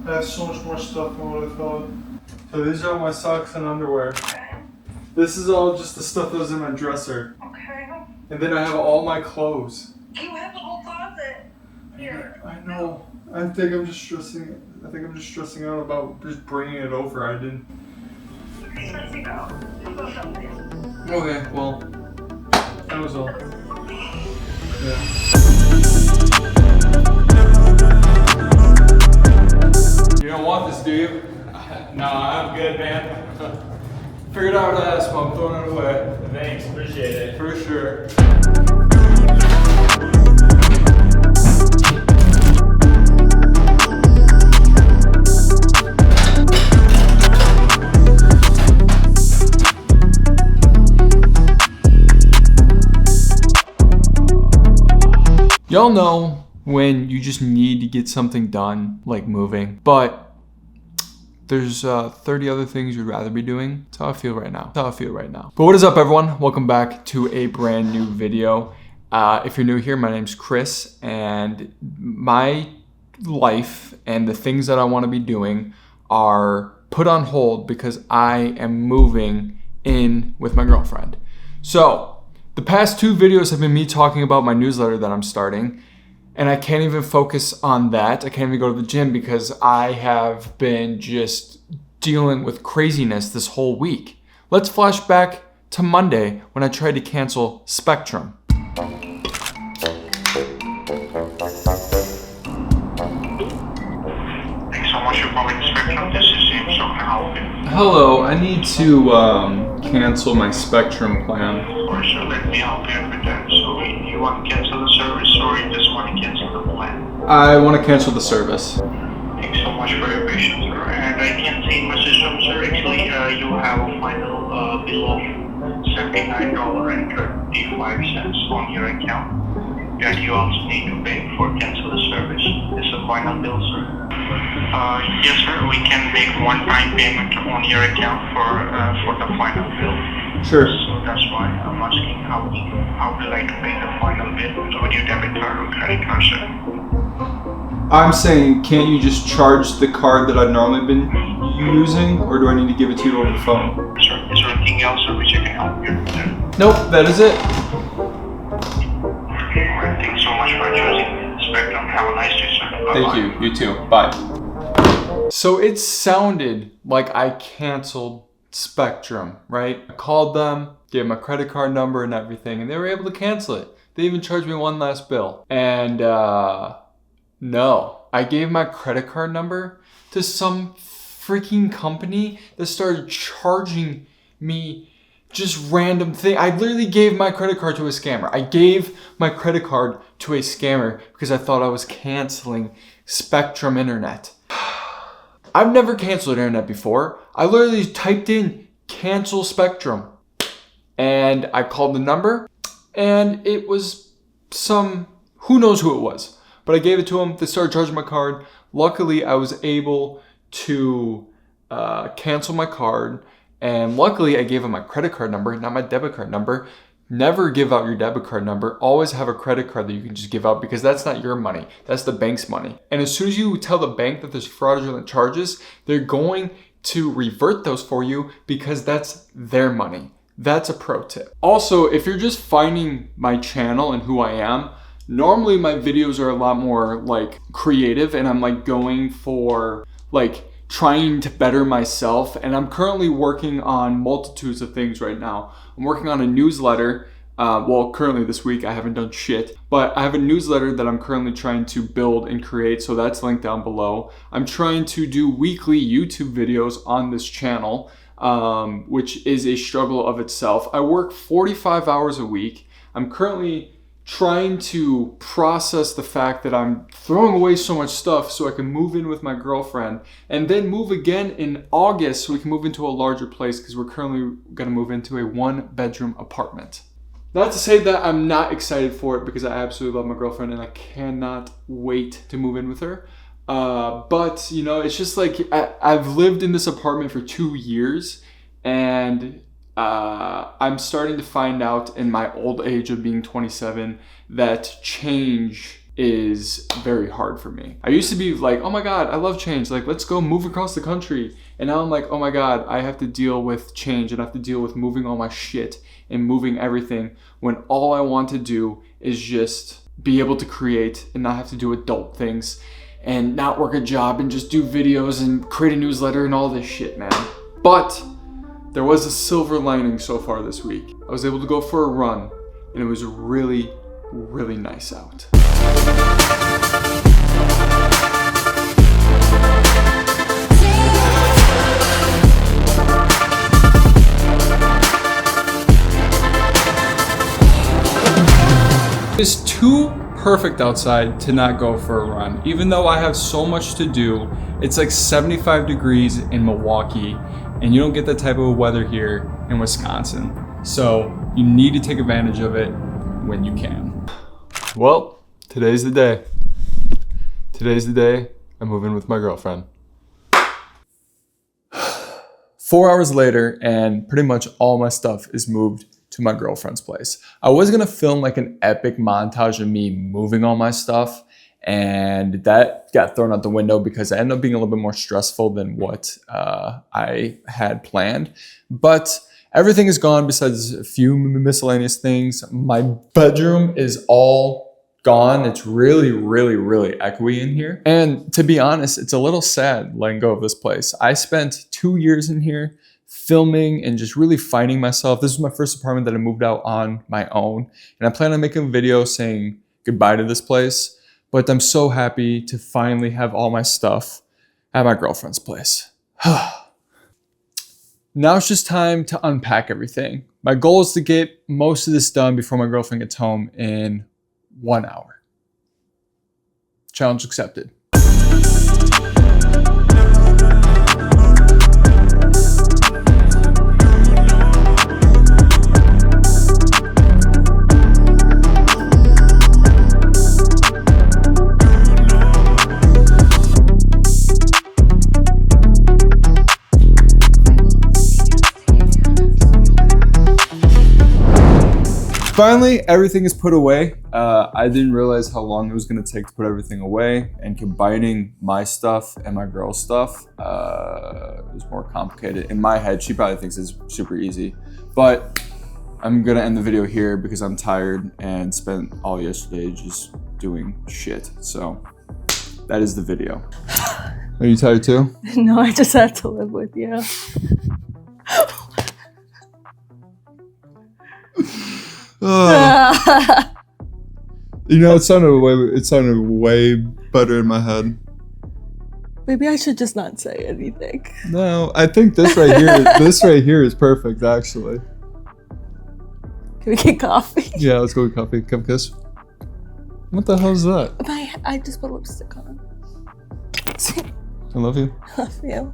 I have so much more stuff than what I thought. So these are my socks and underwear. Okay. This is all just the stuff that was in my dresser. Okay. And then I have all my clothes. You have a whole closet. Here. I know. I think I'm just stressing out about just bringing it over. I didn't. Stressing out. Okay, well, that was all. Yeah. You don't want this, do you? No, I'm good, man. Figured out what to ask, but I'm throwing it away. Thanks, appreciate it. For sure. Y'all know when you just need to get something done, like moving, but there's 30 other things you'd rather be doing. That's how I feel right now. But what is up, everyone? Welcome back to a brand new video. If you're new here, my name's Chris, and my life and the things that I want to be doing are put on hold because I am moving in with my girlfriend. So the past two videos have been me talking about my newsletter that I'm starting, and I can't even focus on that. I can't even go to the gym because I have been just dealing with craziness this whole week. Let's flash back to Monday when I tried to cancel Spectrum. Thanks so much for calling Spectrum. This is James. How can I help you? Hello, I need to cancel my Spectrum plan. Of course, so let me help you with that. So you want to cancel the service or you just want to cancel the plan? I want to cancel the service. Thanks so much for your patience, sir. And I can see in my system, sir, actually you have a final bill of $79.35 on your account that you also need to pay for cancel the service. It's a final bill, sir. Yes, sir. We can make one-time payment on your account for the final bill. Sure. So that's why I'm asking how would you like to pay the final bill? Would you debit card or credit card, sir? I'm saying, can't you just charge the card that I've normally been using, or do I need to give it to you over the phone? Sir, is there anything else for which I can help you with? Nope, that is it. Alright, thanks so much for choosing Spectrum. Have a nice day, sir. Bye-bye. Thank you. You too. Bye. So it sounded like I canceled Spectrum, right? I called them, gave my credit card number and everything, and they were able to cancel it. They even charged me one last bill. And no, I gave my credit card number to some freaking company that started charging me just random thing. I literally gave my credit card to a scammer. I gave my credit card to a scammer because I thought I was canceling Spectrum internet. I've never canceled internet before. I literally typed in cancel Spectrum and I called the number and it was who knows who it was, but I gave it to them. They started charging my card. Luckily, I was able to cancel my card. And luckily, I gave them my credit card number, not my debit card number. Never give out your debit card number. Always have a credit card that you can just give out because that's not your money. That's the bank's money. And as soon as you tell the bank that there's fraudulent charges, they're going to revert those for you because that's their money. That's a pro tip. Also, if you're just finding my channel and who I am, normally my videos are a lot more like creative and I'm like going for like trying to better myself, and I'm currently working on multitudes of things right now. I'm working on a newsletter. Well, currently this week I haven't done shit, but I have a newsletter that I'm currently trying to build and create, so that's linked down below. I'm trying to do weekly YouTube videos on this channel, which is a struggle of itself. I work 45 hours a week. I'm currently trying to process the fact that I'm throwing away so much stuff so I can move in with my girlfriend and then move again in August so we can move into a larger place because we're currently going to move into a 1-bedroom apartment. Not to say that I'm not excited for it because I absolutely love my girlfriend and I cannot wait to move in with her. But, you know, it's just like I've lived in this apartment for 2 years and I'm starting to find out in my old age of being 27 that change is very hard for me. I used to be like, oh my God, I love change. Like, let's go move across the country. And now I'm like, oh my God, I have to deal with change and I have to deal with moving all my shit and moving everything when all I want to do is just be able to create and not have to do adult things and not work a job and just do videos and create a newsletter and all this shit, man. But there was a silver lining so far this week. I was able to go for a run and it was really, really nice out. It's too perfect outside to not go for a run. Even though I have so much to do, it's like 75 degrees in Milwaukee and you don't get that type of weather here in Wisconsin. So you need to take advantage of it when you can. Well, today's the day. Today's the day I move in with my girlfriend. 4 hours later and pretty much all my stuff is moved to my girlfriend's place. I was gonna film like an epic montage of me moving all my stuff, and that got thrown out the window because it ended up being a little bit more stressful than what I had planned. But everything is gone besides a few miscellaneous things. My bedroom is all gone. It's really, really, really echoey in here. And to be honest, it's a little sad letting go of this place. I spent 2 years in here filming and just really finding myself. This was my first apartment that I moved out on my own. And I plan on making a video saying goodbye to this place. But I'm so happy to finally have all my stuff at my girlfriend's place. Now it's just time to unpack everything. My goal is to get most of this done before my girlfriend gets home in 1 hour. Challenge accepted. Finally, everything is put away. I didn't realize how long it was gonna take to put everything away, and combining my stuff and my girl's stuff was more complicated. In my head, she probably thinks it's super easy, but I'm gonna end the video here because I'm tired and spent all yesterday just doing shit. So that is the video. Are you tired too? No, I just had to live with you. You know, it sounded way better in my head. Maybe I should just not say anything. No, I think this right here is perfect, actually. Can we get coffee? Yeah, let's go get coffee. Come kiss. What the hell is that? I just put lipstick on. I love you. I love you.